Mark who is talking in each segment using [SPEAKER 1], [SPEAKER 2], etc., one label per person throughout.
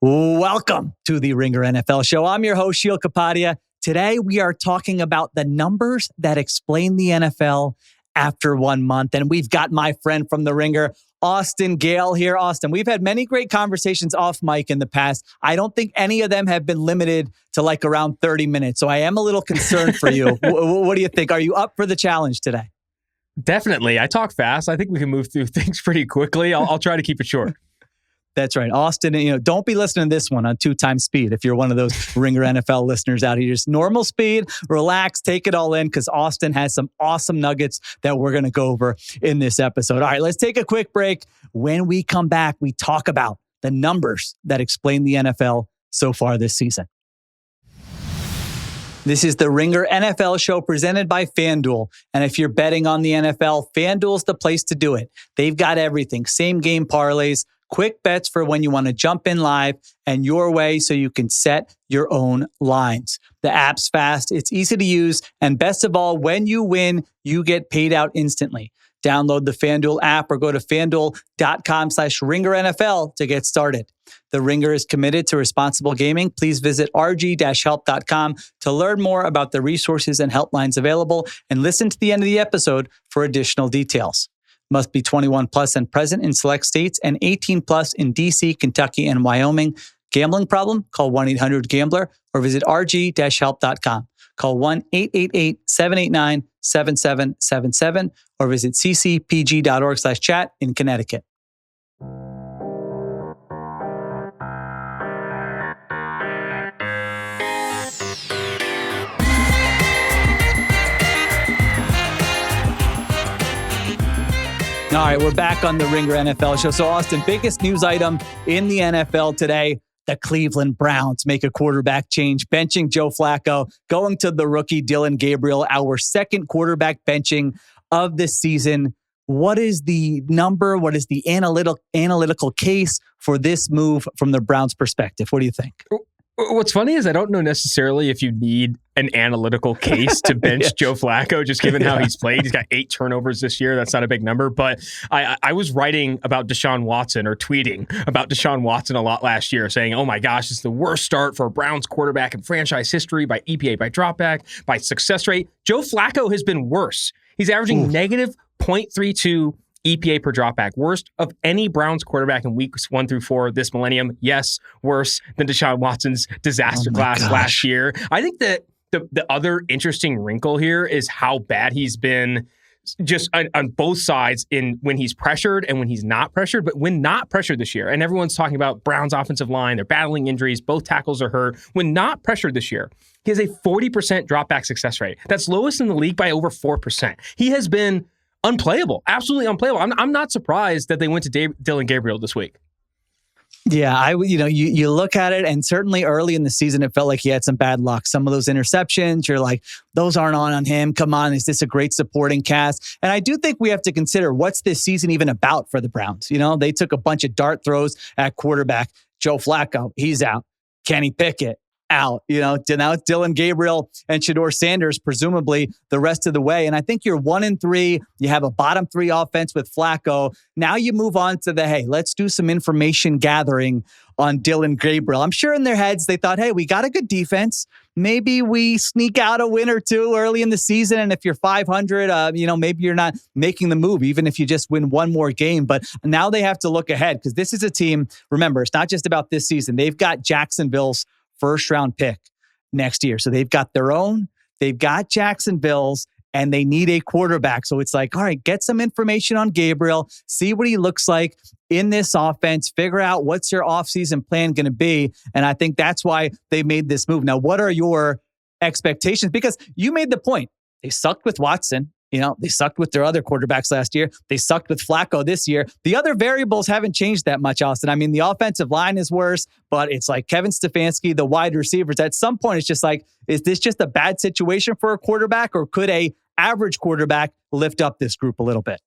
[SPEAKER 1] Welcome to the Ringer NFL Show. I'm your host, Sheil Kapadia. Today, we are talking about the numbers that explain the NFL after 1 month. And we've got my friend from the Ringer, Austin Gayle here. Austin, we've had many great conversations off mic in the past. I don't think any of them have been limited to like around 30 minutes. So I am a little concerned for you. What do you think? Are you up for the challenge today?
[SPEAKER 2] Definitely. I talk fast. I think we can move through things pretty quickly. I'll try to keep it short.
[SPEAKER 1] That's right. Austin, don't be listening to this one on 2x speed. If you're one of those Ringer NFL listeners out here, just normal speed, relax, take it all in, because Austin has some awesome nuggets that we're going to go over in this episode. All right, let's take a quick break. When we come back, we talk about the numbers that explain the NFL so far this season. This is the Ringer NFL Show presented by FanDuel. And if you're betting on the NFL, FanDuel's the place to do it. They've got everything. Same game parlays, quick bets for when you want to jump in live, and your way so you can set your own lines. The app's fast, it's easy to use, and best of all, when you win, you get paid out instantly. Download the FanDuel app or go to FanDuel.com/RingerNFL to get started. The Ringer is committed to responsible gaming. Please visit rg-help.com to learn more about the resources and helplines available, and listen to the end of the episode for additional details. Must be 21 plus and present in select states, and 18 plus in DC, Kentucky, and Wyoming. Gambling problem? Call 1-800-GAMBLER or visit rg-help.com. Call 1-888-789-7777 or visit ccpg.org/chat in Connecticut. All right, we're back on the Ringer NFL Show. So, Austin, biggest news item in the NFL today, the Cleveland Browns make a quarterback change, benching Joe Flacco, going to the rookie Dillon Gabriel, our second quarterback benching of this season. What is the number? What is the analytical case for this move from the Browns' perspective? What do you think?
[SPEAKER 2] What's funny is I don't know necessarily if you need an analytical case to bench Joe Flacco, just given how he's played. He's got 8 turnovers this year. That's not a big number. But I was writing about Deshaun Watson, or tweeting about Deshaun Watson a lot last year, saying, oh my gosh, it's the worst start for a Browns quarterback in franchise history by EPA, by dropback, by success rate. Joe Flacco has been worse. He's averaging negative 0.32 EPA per dropback, worst of any Browns quarterback in weeks 1 through 4 this millennium. Yes, worse than Deshaun Watson's disaster class last year. I think that the other interesting wrinkle here is how bad he's been just on both sides in when he's pressured and when he's not pressured. But when not pressured this year, and everyone's talking about Browns offensive line, they're battling injuries, both tackles are hurt. When not pressured this year, he has a 40% dropback success rate. That's lowest in the league by over 4%. He has been unplayable, absolutely unplayable. I'm not surprised that they went to Dillon Gabriel this week.
[SPEAKER 1] Yeah, you look at it, and certainly early in the season, it felt like he had some bad luck. Some of those interceptions, you're like, those aren't on him. Come on, is this a great supporting cast? And I do think we have to consider, what's this season even about for the Browns? They took a bunch of dart throws at quarterback. Joe Flacco, he's out. Kenny Pickett, out. Now it's Dillon Gabriel and Shedeur Sanders, presumably the rest of the way. And I think you're 1-3. You have a bottom 3 offense with Flacco. Now you move on to hey, let's do some information gathering on Dillon Gabriel. I'm sure in their heads they thought, hey, we got a good defense. Maybe we sneak out a win or two early in the season. And if you're 500, maybe you're not making the move, even if you just win one more game. But now they have to look ahead, because this is a team, remember, it's not just about this season. They've got Jacksonville's first-round pick next year. So they've got their own, they've got Jacksonville's, and they need a quarterback. So it's like, all right, get some information on Gabriel, see what he looks like in this offense, figure out what's your offseason plan going to be. And I think that's why they made this move. Now, what are your expectations? Because you made the point. They sucked with Watson. They sucked with their other quarterbacks last year. They sucked with Flacco this year. The other variables haven't changed that much, Austin. I mean, the offensive line is worse, but it's like Kevin Stefanski, the wide receivers. At some point, it's just like, is this just a bad situation for a quarterback, or could a average quarterback lift up this group a little bit?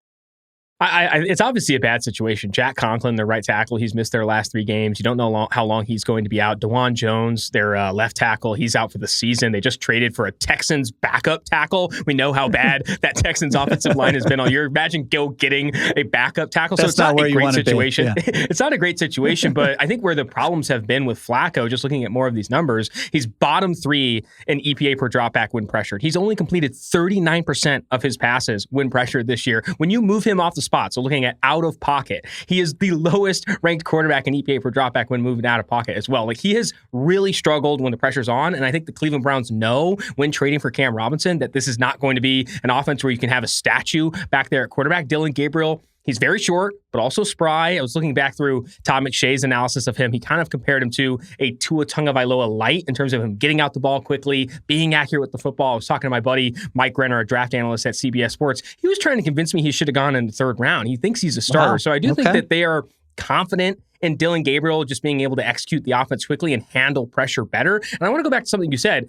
[SPEAKER 2] It's obviously a bad situation. Jack Conklin, their right tackle, he's missed their last 3 games. You don't know how long he's going to be out. DeJuan Jones, their left tackle, he's out for the season. They just traded for a Texans backup tackle. We know how bad that Texans offensive line has been all year. Imagine getting a backup tackle. So it's not a great situation. Yeah. It's not a great situation, but I think where the problems have been with Flacco, just looking at more of these numbers, he's bottom 3 in EPA per dropback when pressured. He's only completed 39% of his passes when pressured this year. When you move him off the spot, so looking at out of pocket, he is the lowest ranked quarterback in EPA per dropback when moving out of pocket as well. Like, he has really struggled when the pressure's on, and I think the Cleveland Browns know when trading for Cam Robinson that this is not going to be an offense where you can have a statue back there at quarterback. Dillon Gabriel, he's very short, but also spry. I was looking back through Todd McShay's analysis of him. He kind of compared him to a Tua Tagovailoa light in terms of him getting out the ball quickly, being accurate with the football. I was talking to my buddy Mike Renner, a draft analyst at CBS Sports. He was trying to convince me he should have gone in the 3rd round. He thinks he's a starter. Wow. So I do think that they are confident in Dillon Gabriel just being able to execute the offense quickly and handle pressure better. And I want to go back to something you said.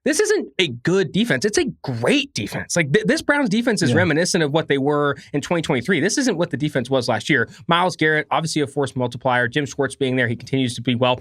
[SPEAKER 2] This isn't a good defense. It's a great defense. Like, this Browns defense is reminiscent of what they were in 2023. This isn't what the defense was last year. Myles Garrett, obviously a force multiplier. Jim Schwartz being there, he continues to be well.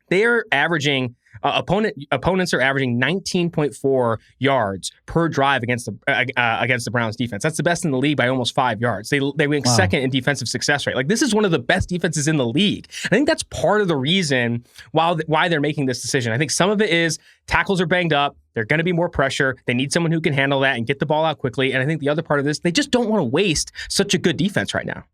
[SPEAKER 2] They are averaging, opponents are averaging 19.4 yards per drive against the Browns defense. That's the best in the league by almost 5 yards. They rank second in defensive success rate. Like, this is one of the best defenses in the league. I think that's part of the reason why they're making this decision. I think some of it is tackles are banged up. They're going to be more pressure. They need someone who can handle that and get the ball out quickly. And I think the other part of this, they just don't want to waste such a good defense right now.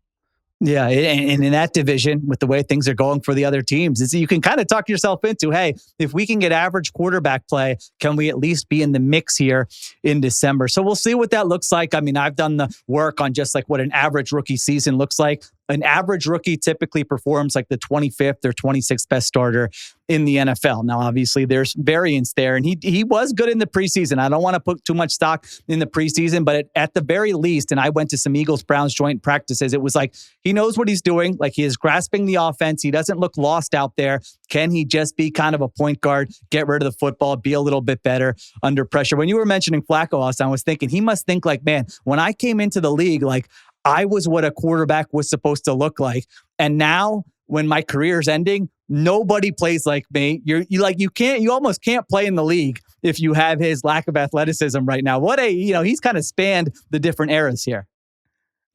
[SPEAKER 1] Yeah, and in that division, with the way things are going for the other teams, you can kind of talk yourself into, hey, if we can get average quarterback play, can we at least be in the mix here in December? So we'll see what that looks like. I mean, I've done the work on just like what an average rookie season looks like. An average rookie typically performs like the 25th or 26th best starter in the NFL. Now, obviously, there's variance there, and he was good in the preseason. I don't want to put too much stock in the preseason, but at the very least, and I went to some Eagles-Browns joint practices, it was like he knows what he's doing. Like, he is grasping the offense. He doesn't look lost out there. Can he just be kind of a point guard, get rid of the football, be a little bit better under pressure? When you were mentioning Flacco, Austin, I was thinking he must think like, man, when I came into the league, like, I was what a quarterback was supposed to look like. And now when my career is ending, nobody plays like me. You almost can't play in the league if you have his lack of athleticism right now. He's kind of spanned the different eras here.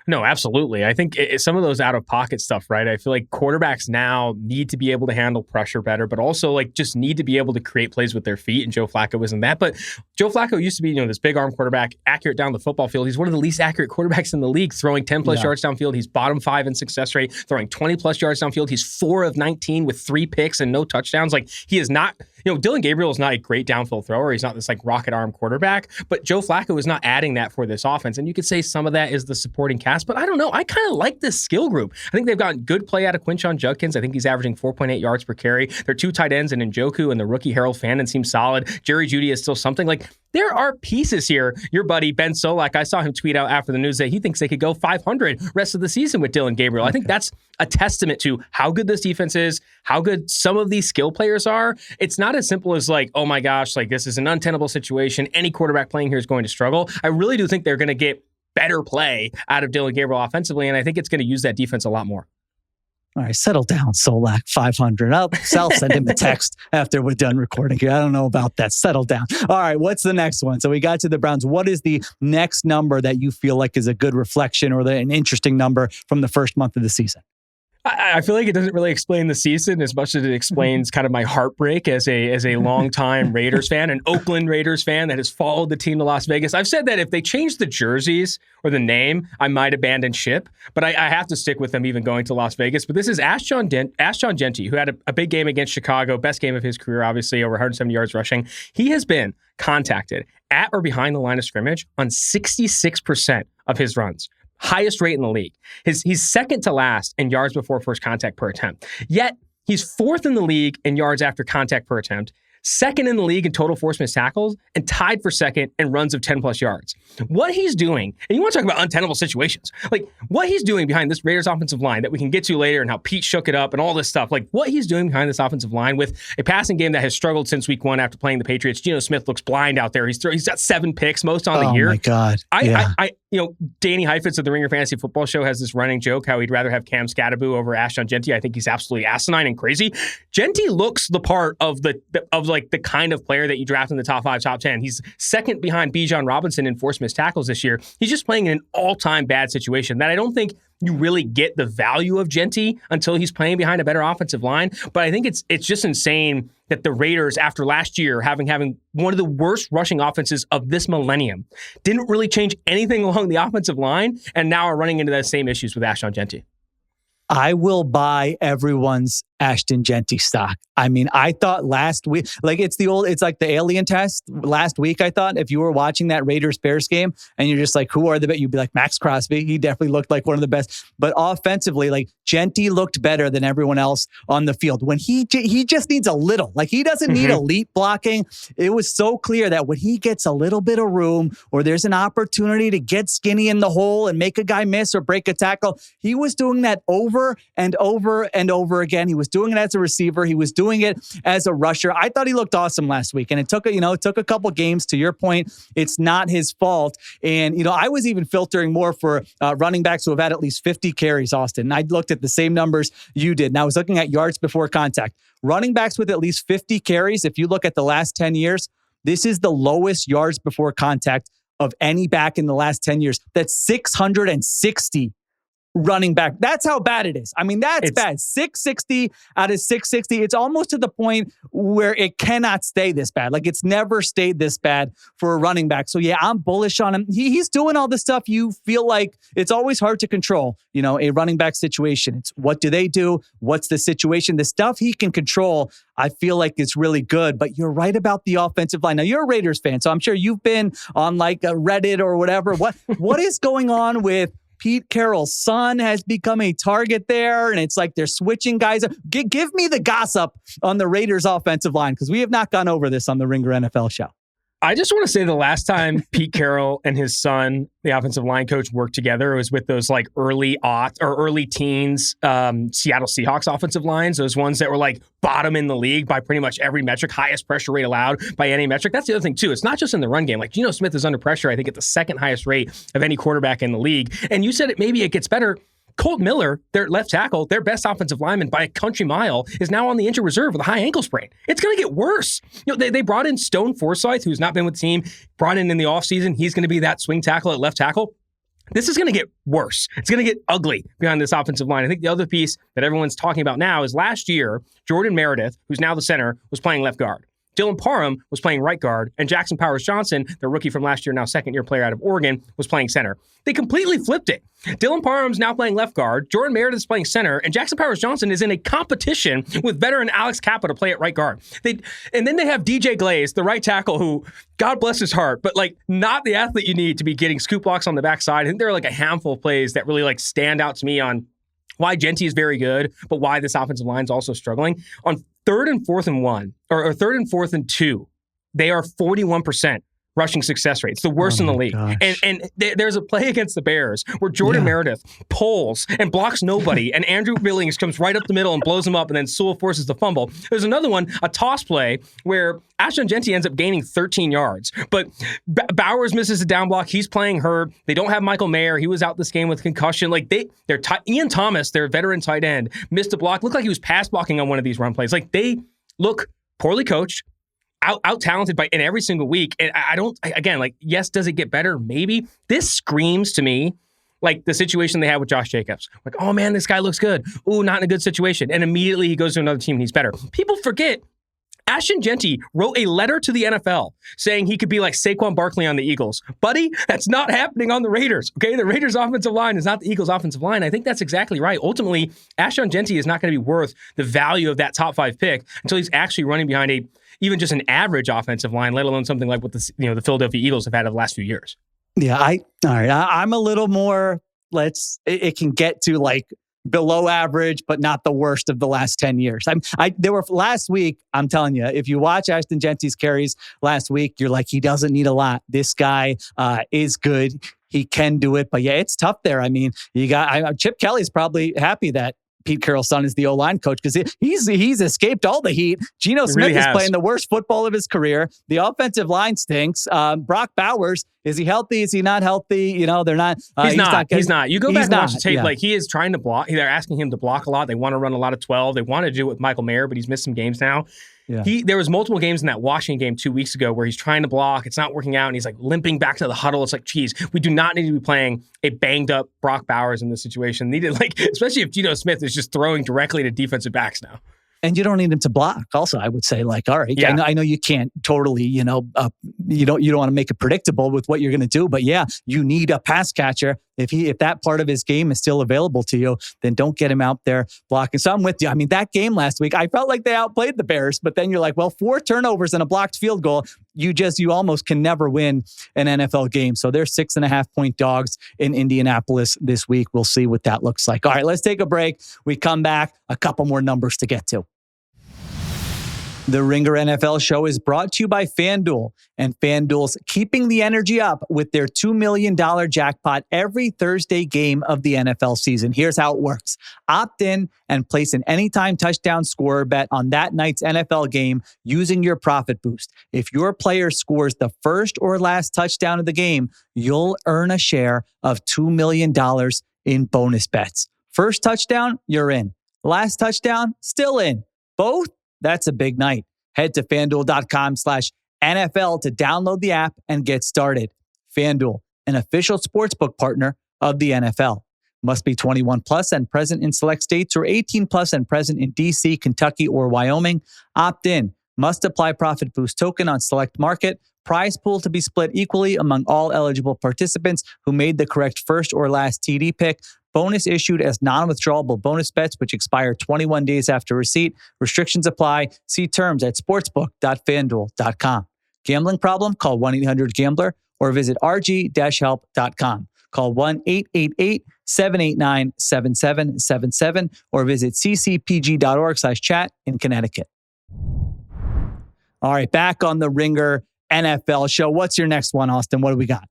[SPEAKER 2] No, absolutely. I think some of those out-of-pocket stuff, right? I feel like quarterbacks now need to be able to handle pressure better, but also like just need to be able to create plays with their feet, and Joe Flacco isn't that. But Joe Flacco used to be, this big arm quarterback, accurate down the football field. He's one of the least accurate quarterbacks in the league, throwing 10-plus yards downfield. He's bottom 5 in success rate, throwing 20-plus yards downfield. He's 4 of 19 with 3 picks and no touchdowns. Like, he is not... Dillon Gabriel is not a great downfield thrower. He's not this like rocket arm quarterback, but Joe Flacco is not adding that for this offense. And you could say some of that is the supporting cast, but I don't know. I kind of like this skill group. I think they've gotten good play out of Quinshon Judkins. I think he's averaging 4.8 yards per carry. Their 2 tight ends and Njoku and the rookie Harold Fannin seem solid. Jerry Jeudy is still something. Like, there are pieces here. Your buddy Ben Solak, I saw him tweet out after the news that he thinks they could go 500 rest of the season with Dillon Gabriel. I think that's a testament to how good this defense is, how good some of these skill players are. It's not as simple as like, oh my gosh, like this is an untenable situation. Any quarterback playing here is going to struggle. I really do think they're going to get better play out of Dillon Gabriel offensively, and I think it's going to use that defense a lot more.
[SPEAKER 1] All right, settle down, Solak, 500. I'll send him a text after we're done recording here. I don't know about that. Settle down. All right, what's the next one? So we got to the Browns. What is the next number that you feel like is a good reflection or an interesting number from the first month of the season?
[SPEAKER 2] I feel like it doesn't really explain the season as much as it explains kind of my heartbreak as a longtime Raiders fan, an Oakland Raiders fan that has followed the team to Las Vegas. I've said that if they change the jerseys or the name, I might abandon ship, but I have to stick with them even going to Las Vegas. But this is Ashton Jeanty, who had a big game against Chicago, best game of his career, obviously, over 170 yards rushing. He has been contacted at or behind the line of scrimmage on 66% of his runs. Highest rate in the league. He's second to last in yards before first contact per attempt. Yet, he's 4th in the league in yards after contact per attempt, second in the league in total force missed tackles, and tied for second in runs of 10-plus yards. What he's doing, and you want to talk about untenable situations, like what he's doing behind this Raiders offensive line that we can get to later and how Pete shook it up and all this stuff, like what he's doing behind this offensive line with a passing game that has struggled since week 1 after playing the Patriots. Geno Smith looks blind out there. He's got 7 picks, most on the year.
[SPEAKER 1] Oh, my God.
[SPEAKER 2] Danny Heifetz of the Ringer Fantasy Football Show has this running joke how he'd rather have Cam Scadaboo over Ashton Jeanty. I think he's absolutely asinine and crazy. Jeanty looks the part of the kind of player that you draft in the top 5, top 10. He's second behind Bijan Robinson in forced missed tackles this year. He's just playing in an all-time bad situation that I don't think you really get the value of Jeanty until he's playing behind a better offensive line. But I think it's just insane that the Raiders, after last year having one of the worst rushing offenses of this millennium, didn't really change anything along the offensive line and now are running into those same issues with Ashton Jeanty.
[SPEAKER 1] I will buy everyone's Ashton Jeanty stock. I mean, I thought last week, it's like the alien test. Last week, I thought if you were watching that Raiders-Bears game and you're just like, who are the best? You'd be like, Max Crosby. He definitely looked like one of the best. But offensively, Jeanty looked better than everyone else on the field. When he just needs a little, he doesn't need elite blocking. It was so clear that when he gets a little bit of room or there's an opportunity to get skinny in the hole and make a guy miss or break a tackle, he was doing that over and over and over again. He was doing it as a receiver. He was doing it as a rusher. I thought he looked awesome last week. And it took a couple games. To your point, it's not his fault. And, I was even filtering more for running backs who have had at least 50 carries, Austin. And I looked at the same numbers you did. And I was looking at yards before contact. Running backs with at least 50 carries, if you look at the last 10 years, this is the lowest yards before contact of any back in the last 10 years. That's 660 running back. That's how bad it is. I mean, it's bad. 660 out of 660. It's almost to the point where it cannot stay this bad. It's never stayed this bad for a running back. So yeah, I'm bullish on him. He's doing all the stuff you feel like it's always hard to control, a running back situation. It's what do they do? What's the situation? The stuff he can control, I feel like it's really good. But you're right about the offensive line. Now, you're a Raiders fan, so I'm sure you've been on a Reddit or whatever. What is going on with Pete Carroll's son has become a target there, and it's like they're switching guys. Give me the gossip on the Raiders offensive line, because we have not gone over this on the Ringer NFL show.
[SPEAKER 2] I just want to say the last time Pete Carroll and his son, the offensive line coach, worked together, it was with those early teens Seattle Seahawks offensive lines, those ones that were bottom in the league by pretty much every metric, highest pressure rate allowed by any metric. That's the other thing too. It's not just in the run game. Geno Smith is under pressure, I think, at the second highest rate of any quarterback in the league. And you said maybe it gets better. Colt Miller, their left tackle, their best offensive lineman by a country mile, is now on the injured reserve with a high ankle sprain. It's going to get worse. They brought in Stone Forsythe, who's not been with the team, brought in the offseason. He's going to be that swing tackle at left tackle. This is going to get worse. It's going to get ugly behind this offensive line. I think the other piece that everyone's talking about now is last year, Jordan Meredith, who's now the center, was playing left guard. Dylan Parham was playing right guard, and Jackson Powers-Johnson, the rookie from last year, now second-year player out of Oregon, was playing center. They completely flipped it. Dylan Parham's now playing left guard, Jordan Meredith's playing center, and Jackson Powers-Johnson is in a competition with veteran Alex Kappa to play at right guard. And then they have DJ Glaze, the right tackle, who, God bless his heart, but not the athlete you need to be getting scoop blocks on the backside. I think there are a handful of plays that really stand out to me on why Jeanty is very good, but why this offensive line is also struggling. On 3rd and 4th and 1, or 3rd and 4th and 2, they are 41% rushing success rate. It's the worst in the league. And there's a play against the Bears where Jordan Meredith pulls and blocks nobody, and Andrew Billings comes right up the middle and blows him up, and then Sewell forces the fumble. There's another one, a toss play, where Ashton Jeanty ends up gaining 13 yards, but Bowers misses a down block. He's playing hurt. They don't have Michael Mayer. He was out this game with concussion. Ian Thomas, their veteran tight end, missed a block. Looked like he was pass blocking on one of these run plays. They look poorly coached, out talented in every single week. And yes, does it get better? Maybe. This screams to me the situation they had with Josh Jacobs. Oh man, this guy looks good. Ooh, not in a good situation. And immediately he goes to another team and he's better. People forget Ashton Jeanty wrote a letter to the NFL saying he could be like Saquon Barkley on the Eagles. Buddy, that's not happening on the Raiders, okay? The Raiders' offensive line is not the Eagles' offensive line. I think that's exactly right. Ultimately, Ashton Jeanty is not going to be worth the value of that top 5 pick until he's actually running behind even just an average offensive line, let alone something like what the Philadelphia Eagles have had over the last few years. Yeah,
[SPEAKER 1] I'm a little more, it can get to below average, but not the worst of the last 10 years. There were last week, I'm telling you, if you watch Ashton Jeanty's carries last week, you're he doesn't need a lot. This guy is good. He can do it. But yeah, it's tough there. I mean, Chip Kelly's probably happy that Pete Carroll's son is the O-line coach because he's escaped all the heat. Geno Smith is playing the worst football of his career. The offensive line stinks. Brock Bowers Is he healthy? Is he not healthy? You know, they're not.
[SPEAKER 2] He's not. You go back and watch the tape.
[SPEAKER 1] Yeah.
[SPEAKER 2] Like, he is trying to block. They're asking him to block a lot. They want to run a lot of 12. They wanted to do it with Michael Mayer, but he's missed some games now.
[SPEAKER 1] Yeah.
[SPEAKER 2] There was multiple games in that Washington game 2 weeks ago where he's trying to block. It's not working out, and he's like limping back to the huddle. It's like, geez, we do not need to be playing a banged up Brock Bowers in this situation. Needed, like, especially if Geno Smith is just throwing directly to defensive backs now.
[SPEAKER 1] And you don't need him to block. Also, I would say, like, all right,
[SPEAKER 2] yeah.
[SPEAKER 1] I know you can't totally, you don't want to make it predictable with what you're going to do, but yeah, you need a pass catcher. If that part of his game is still available to you, then don't get him out there blocking. So I'm with you. I mean, that game last week, I felt like they outplayed the Bears, but then you're like, well, 4 turnovers and a blocked field goal. You almost can never win an NFL game. So they're 6.5-point dogs in Indianapolis this week. We'll see what that looks like. All right, let's take a break. We come back, a couple more numbers to get to. The Ringer NFL show is brought to you by FanDuel, and FanDuel's keeping the energy up with their $2 million jackpot every Thursday game of the NFL season. Here's how it works. Opt in and place an anytime touchdown scorer bet on that night's NFL game using your profit boost. If your player scores the first or last touchdown of the game, you'll earn a share of $2 million in bonus bets. First touchdown, you're in. Last touchdown, still in. Both? That's a big night. Head to FanDuel.com/NFL to download the app and get started. FanDuel, an official sportsbook partner of the NFL. Must be 21 plus and present in select states, or 18 plus and present in DC, Kentucky, or Wyoming. Opt in. Must apply profit boost token on select market. Prize pool to be split equally among all eligible participants who made the correct first or last TD pick. Bonus issued as non-withdrawable bonus bets, which expire 21 days after receipt. Restrictions apply. See terms at sportsbook.fanduel.com. Gambling problem? Call 1-800-GAMBLER or visit rg-help.com. Call 1-888-789-7777 or visit ccpg.org/chat in Connecticut. All right, back on the Ringer NFL show. What's your next one, Austin? What do we got?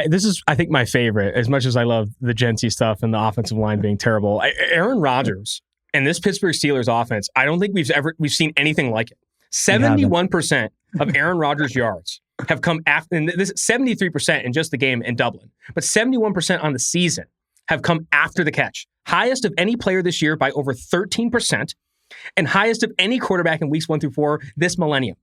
[SPEAKER 2] This is, I think, my favorite, as much as I love the Jeanty stuff and the offensive line being terrible. Aaron Rodgers and this Pittsburgh Steelers offense, I don't think we've seen anything like it. 71% of Aaron Rodgers' yards have come after, and this 73% in just the game in Dublin, but 71% on the season have come after the catch. Highest of any player this year by over 13%, and highest of any quarterback in weeks 1 through 4 this millennium.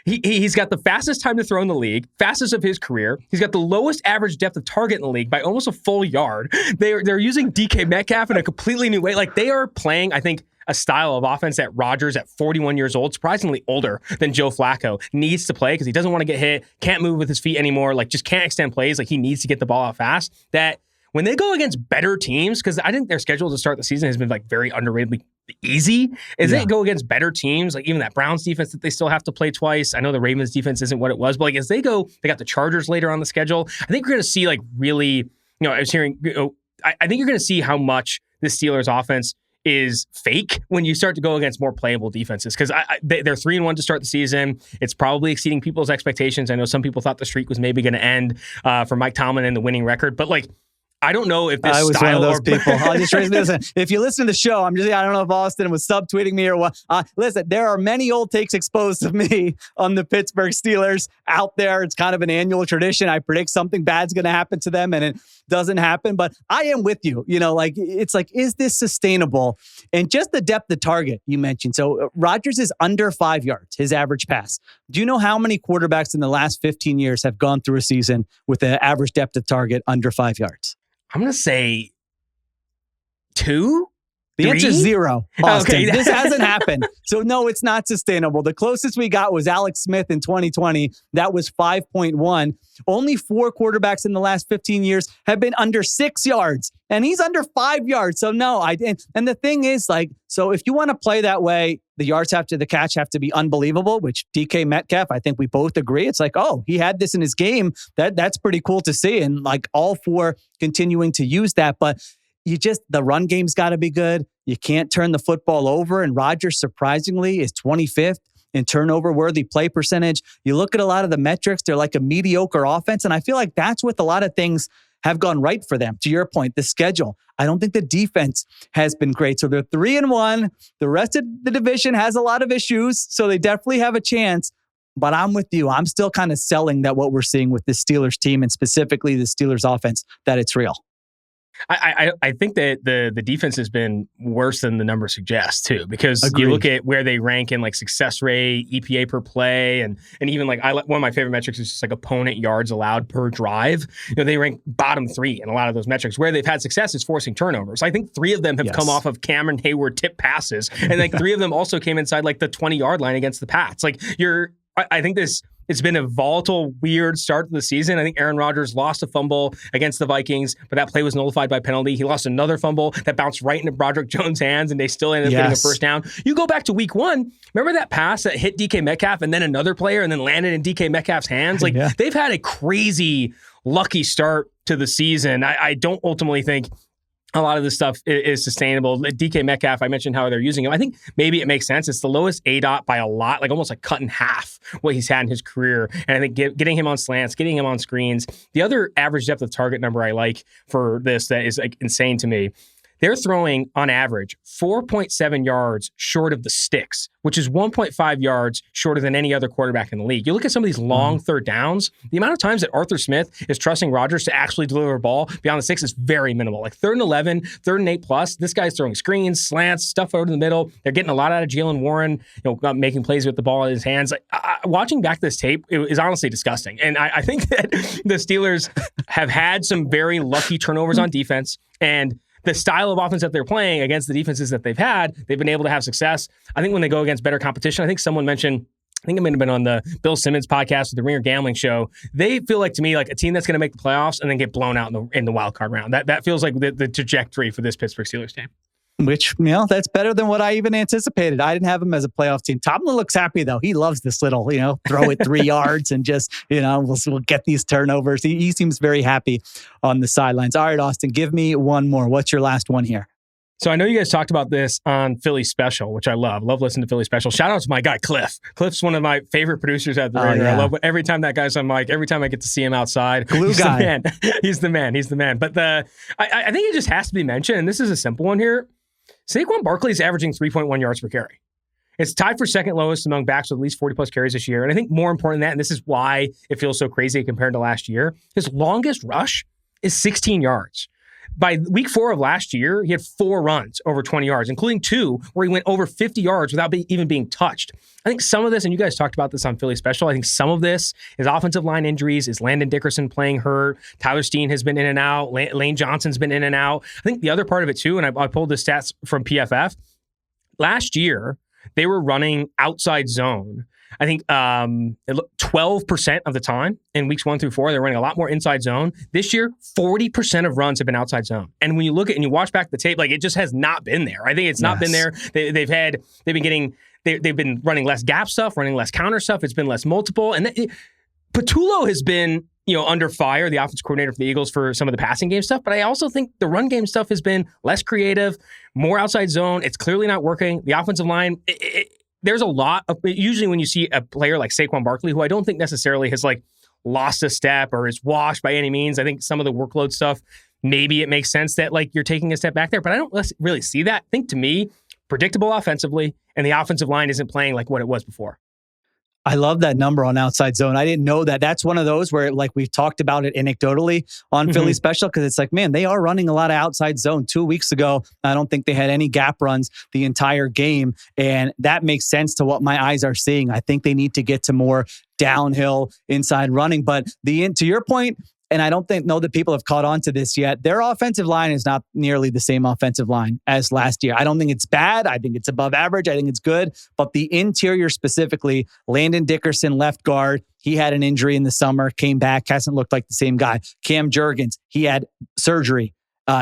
[SPEAKER 2] He's got the fastest time to throw in the league, fastest of his career. He's got the lowest average depth of target in the league by almost a full yard. They're using DK Metcalf in a completely new way. Like, they are playing, I think, a style of offense that Rodgers, at 41 years old, surprisingly older than Joe Flacco, needs to play because he doesn't want to get hit, can't move with his feet anymore, like just can't extend plays. Like, he needs to get the ball out fast. That when they go against better teams, because I think their schedule to start the season has been like very underratedly easy, they go against better teams, like even that Browns defense that they still have to play twice. I know the Ravens defense isn't what it was, but like as they got the Chargers later on the schedule. I think we're going to see like really, I was hearing, I think you're going to see how much the Steelers offense is fake when you start to go against more playable defenses, because they're 3-1 to start the season. It's probably exceeding people's expectations. I know some people thought the streak was maybe going to end for Mike Tomlin and the winning record, but like, I don't know if this
[SPEAKER 1] I was
[SPEAKER 2] style
[SPEAKER 1] one of those people. I'll just listen. If you listen to the show, I don't know if Austin was subtweeting me or what. Listen, there are many old takes exposed of me on the Pittsburgh Steelers out there. It's kind of an annual tradition. I predict something bad's going to happen to them, and it doesn't happen. But I am with you. It's like, is this sustainable? And just the depth of target you mentioned. So Rodgers is under 5 yards, his average pass. Do you know how many quarterbacks in the last 15 years have gone through a season with an average depth of target under 5 yards?
[SPEAKER 2] I'm going to say 2?
[SPEAKER 1] The answer is 0. Austin.
[SPEAKER 2] Okay.
[SPEAKER 1] This hasn't happened. So no, it's not sustainable. The closest we got was Alex Smith in 2020. That was 5.1. Only 4 quarterbacks in the last 15 years have been under 6 yards, and he's under 5 yards. So no, and the thing is, like, so if you want to play that way, the yards after the catch have to be unbelievable, which DK Metcalf, I think we both agree. It's like, oh, he had this in his game. That's pretty cool to see. And like, all 4 continuing to use that. But the run game's got to be good. You can't turn the football over. And Rodgers, surprisingly, is 25th in turnover-worthy play percentage. You look at a lot of the metrics, they're like a mediocre offense. And I feel like that's with a lot of things have gone right for them. To your point, the schedule. I don't think the defense has been great. So they're 3-1. The rest of the division has a lot of issues. So they definitely have a chance. But I'm with you. I'm still kind of selling that what we're seeing with this Steelers team and specifically the Steelers offense, that it's real.
[SPEAKER 2] I think that the defense has been worse than the numbers suggest too, because
[SPEAKER 1] Agreed.
[SPEAKER 2] You look at where they rank in like success rate, EPA per play, and even like one of my favorite metrics is just like opponent yards allowed per drive. They rank bottom 3 in a lot of those metrics. Where they've had success is forcing turnovers. I think 3 of them have come off of Cameron Hayward tip passes, and like 3 of them also came inside like the 20-yard line against the Pats. Like I think it's been a volatile, weird start to the season. I think Aaron Rodgers lost a fumble against the Vikings, but that play was nullified by penalty. He lost another fumble that bounced right into Broderick Jones' hands, and they still ended up getting a first down. You go back to week 1, remember that pass that hit DK Metcalf and then another player and then landed in DK Metcalf's hands? Like, they've had a crazy, lucky start to the season. I don't ultimately think a lot of this stuff is sustainable. DK Metcalf, I mentioned how they're using him. I think maybe it makes sense. It's the lowest ADOT by a lot, like almost like cut in half what he's had in his career. And I think getting him on slants, getting him on screens. The other average depth of target number I like for this that is like insane to me, they're throwing on average 4.7 yards short of the sticks, which is 1.5 yards shorter than any other quarterback in the league. You look at some of these long third downs, the amount of times that Arthur Smith is trusting Rodgers to actually deliver a ball beyond the 6 is very minimal. Like 3rd and 11, 3rd and 8 plus, this guy's throwing screens, slants, stuff over the middle. They're getting a lot out of Jalen Warren, making plays with the ball in his hands. Like, watching back this tape, it is honestly disgusting. And I think that the Steelers have had some very lucky turnovers on defense, and the style of offense that they're playing against the defenses that they've had, they've been able to have success. I think when they go against better competition, I think someone mentioned, I think it might have been on the Bill Simmons podcast or the Ringer Gambling Show, they feel like, to me, like a team that's going to make the playoffs and then get blown out in the wild card round. That feels like the trajectory for this Pittsburgh Steelers team.
[SPEAKER 1] Which, that's better than what I even anticipated. I didn't have him as a playoff team. Tomlin looks happy, though. He loves this little, throw it 3 yards and just, we'll get these turnovers. He seems very happy on the sidelines. All right, Austin, give me one more. What's your last one here?
[SPEAKER 2] So I know you guys talked about this on Philly Special, which I love. Love listening to Philly Special. Shout out to my guy, Cliff. Cliff's one of my favorite producers at the Ringer. I love every time that guy's on mic, every time I get to see him outside.
[SPEAKER 1] Glue guy.
[SPEAKER 2] He's the man. But I think it just has to be mentioned, and this is a simple one here. Saquon Barkley is averaging 3.1 yards per carry. It's tied for second lowest among backs with at least 40-plus carries this year. And I think more important than that, and this is why it feels so crazy compared to last year, his longest rush is 16 yards. By week 4 of last year, he had 4 runs over 20 yards, including 2 where he went over 50 yards without even being touched. I think some of this, and you guys talked about this on Philly Special, I think some of this is offensive line injuries, is Landon Dickerson playing hurt, Tyler Steen has been in and out, Lane Johnson's been in and out. I think the other part of it too, and I pulled the stats from PFF, last year they were running outside zone. I think 12% of the time in weeks 1 through 4, they're running a lot more inside zone. This year, 40% of runs have been outside zone. And when you look at and you watch back the tape, like it just has not been there. I think it's not been there. They've been running less gap stuff, running less counter stuff. It's been less multiple. And Patullo has been, under fire, the offensive coordinator for the Eagles, for some of the passing game stuff. But I also think the run game stuff has been less creative, more outside zone. It's clearly not working. The offensive line, there's a lot of, usually when you see a player like Saquon Barkley, who I don't think necessarily has like lost a step or is washed by any means. I think some of the workload stuff, maybe it makes sense that like you're taking a step back there, but I don't really see that. I think to me, predictable offensively, and the offensive line isn't playing like what it was before.
[SPEAKER 1] I love that number on outside zone. I didn't know that. That's one of those where like we've talked about it anecdotally on Philly Special, because it's like, man, they are running a lot of outside zone. 2 weeks ago, I don't think they had any gap runs the entire game. And that makes sense to what my eyes are seeing. I think they need to get to more downhill inside running. But to your point, and I don't know that people have caught on to this yet, their offensive line is not nearly the same offensive line as last year. I don't think it's bad. I think it's above average. I think it's good. But the interior specifically, Landon Dickerson, left guard, he had an injury in the summer, came back, hasn't looked like the same guy. Cam Jurgens, he had surgery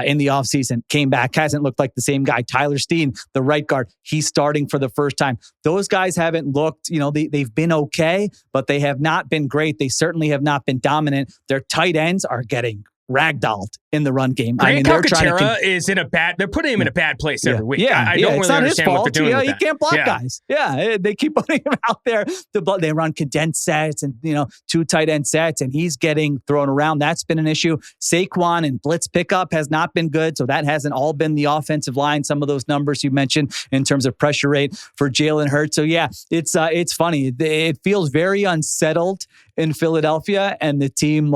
[SPEAKER 1] in the offseason, came back, hasn't looked like the same guy. Tyler Steen, the right guard, he's starting for the first time. Those guys haven't looked, they've been okay, but they have not been great. They certainly have not been dominant. Their tight ends are getting ragdolled in the run game.
[SPEAKER 2] Kapadia is in they're putting him in a bad place every week. I don't really understand what they're doing with that.
[SPEAKER 1] He can't block guys. Yeah, they keep putting him out there to block. They run condensed sets and, 2 tight end sets, and he's getting thrown around. That's been an issue. Saquon and blitz pickup has not been good, so that hasn't all been the offensive line. Some of those numbers you mentioned in terms of pressure rate for Jalen Hurts. So yeah, it's funny. It feels very unsettled in Philadelphia, and the team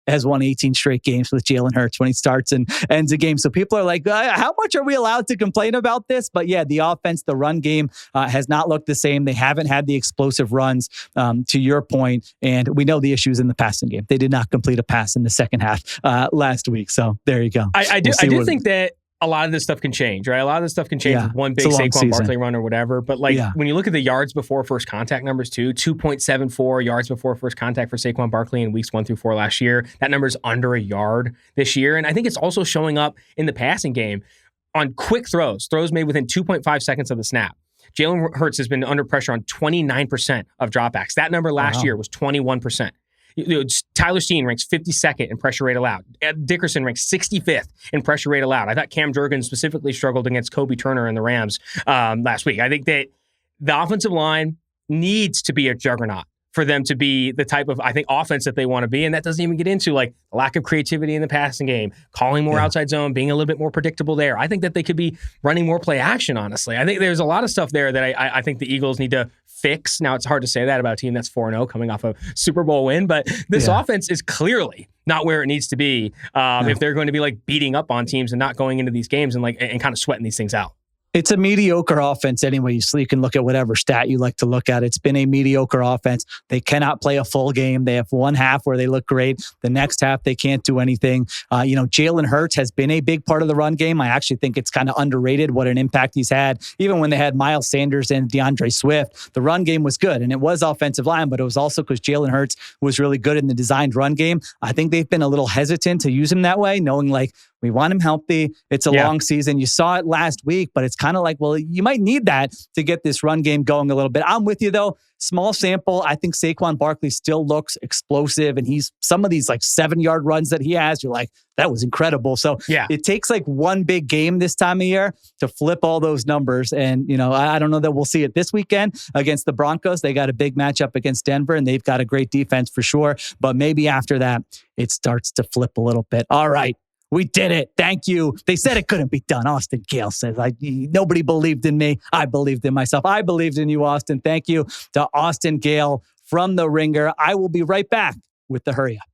[SPEAKER 1] has won 18 straight games with Jalen Hurts when he starts and ends a game. So people are like, how much are we allowed to complain about this? But yeah, the offense, the run game has not looked the same. They haven't had the explosive runs, to your point. And we know the issues in the passing game. They did not complete a pass in the second half last week. So there you go.
[SPEAKER 2] I do think that a lot of this stuff can change, right? A lot of this stuff can change with one big Saquon Barkley run or whatever. But when you look at the yards before first contact numbers too, 2.74 yards before first contact for Saquon Barkley in weeks 1 through 4 last year. That number is under a yard this year. And I think it's also showing up in the passing game on quick throws made within 2.5 seconds of the snap. Jalen Hurts has been under pressure on 29% of dropbacks. That number last year was 21%. Tyler Steen ranks 52nd in pressure rate allowed. Ed Dickerson ranks 65th in pressure rate allowed. I thought Cam Jurgens specifically struggled against Kobe Turner and the Rams last week. I think that the offensive line needs to be a juggernaut for them to be the type of, offense that they want to be. And that doesn't even get into lack of creativity in the passing game, calling more outside zone, being a little bit more predictable there. I think that they could be running more play action, honestly. I think there's a lot of stuff there that I think the Eagles need to fix. Now, it's hard to say that about a team that's 4-0 coming off a Super Bowl win, but this offense is clearly not where it needs to be if they're going to be beating up on teams and not going into these games and kind of sweating these things out.
[SPEAKER 1] It's a mediocre offense anyway. You can look at whatever stat you like to look at. It's been a mediocre offense. They cannot play a full game. They have one half where they look great. The next half, they can't do anything. Jalen Hurts has been a big part of the run game. I actually think it's kind of underrated what an impact he's had. Even when they had Miles Sanders and DeAndre Swift, the run game was good. And it was offensive line, but it was also because Jalen Hurts was really good in the designed run game. I think they've been a little hesitant to use him that way, knowing we want him healthy. It's a long season. You saw it last week, but it's kind of you might need that to get this run game going a little bit. I'm with you, though. Small sample. I think Saquon Barkley still looks explosive, and he's some of these 7-yard runs that he has, you're like, that was incredible. So it takes one big game this time of year to flip all those numbers. And, I don't know that we'll see it this weekend against the Broncos. They got a big matchup against Denver, and they've got a great defense for sure. But maybe after that, it starts to flip a little bit. All right. We did it. Thank you. They said it couldn't be done. Austin Gayle says, nobody believed in me. I believed in myself. I believed in you, Austin. Thank you to Austin Gayle from The Ringer. I will be right back with the Hurry Up.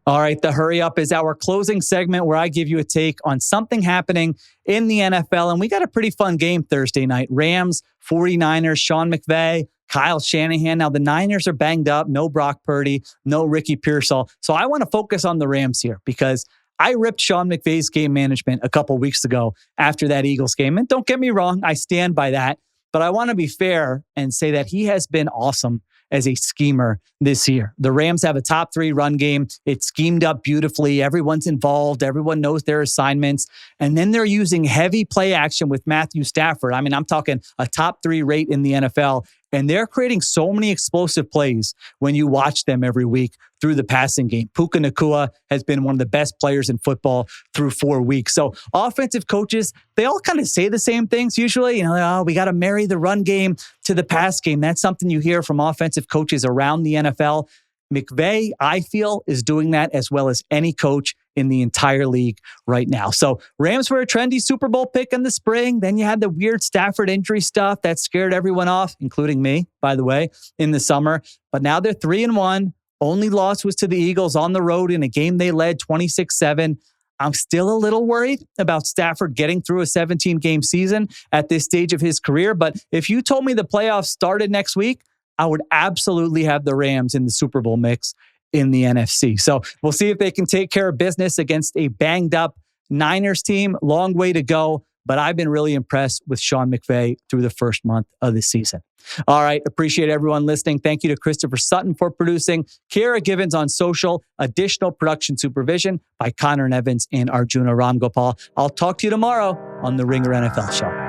[SPEAKER 1] All right, the Hurry Up is our closing segment where I give you a take on something happening in the NFL. And we got a pretty fun game Thursday night. Rams, 49ers, Sean McVay, Kyle Shanahan. Now, the Niners are banged up. No Brock Purdy, no Ricky Pearsall. So I want to focus on the Rams here because I ripped Sean McVay's game management a couple weeks ago after that Eagles game. And don't get me wrong, I stand by that. But I want to be fair and say that he has been awesome as a schemer this year. The Rams have a top 3 run game. It's schemed up beautifully. Everyone's involved. Everyone knows their assignments. And then they're using heavy play action with Matthew Stafford. I mean, I'm talking a top 3 rate in the NFL. And they're creating so many explosive plays when you watch them every week through the passing game. Puka Nacua has been one of the best players in football through 4 weeks. So offensive coaches, they all kind of say the same things usually. We got to marry the run game to the pass game. That's something you hear from offensive coaches around the NFL. McVay, I feel, is doing that as well as any coach in the entire league right now. So Rams were a trendy Super Bowl pick in the spring. Then you had the weird Stafford injury stuff that scared everyone off, including me, by the way, in the summer. But now they're 3-1. Only loss was to the Eagles on the road in a game they led 26-7. I'm still a little worried about Stafford getting through a 17-game season at this stage of his career. But if you told me the playoffs started next week, I would absolutely have the Rams in the Super Bowl mix in the NFC. So we'll see if they can take care of business against a banged up Niners team. Long way to go, but I've been really impressed with Sean McVay through the first month of the season. All right. Appreciate everyone listening. Thank you to Christopher Sutton for producing. Kiera Givens on social. Additional production supervision by Conor, Nevins, and Arjuna Ramgopowell. I'll talk to you tomorrow on the Ringer NFL Show.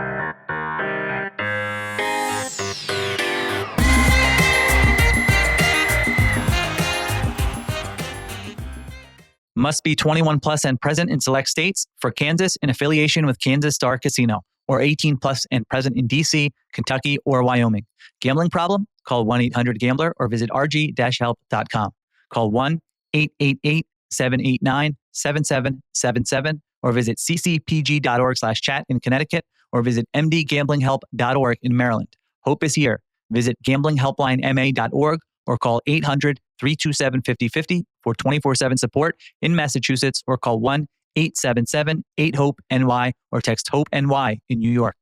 [SPEAKER 1] Must be 21 plus and present in select states. For Kansas, in affiliation with Kansas Star Casino, or 18 plus and present in D.C., Kentucky, or Wyoming. Gambling problem? Call 1-800-GAMBLER or visit rg-help.com. Call 1-888-789-7777 or visit ccpg.org/chat in Connecticut or visit mdgamblinghelp.org in Maryland. Hope is here. Visit gamblinghelplinema.org or call 800-327-5050 for 24/7 support in Massachusetts or call 1-877-8-HOPE-NY or text HOPE-NY in New York.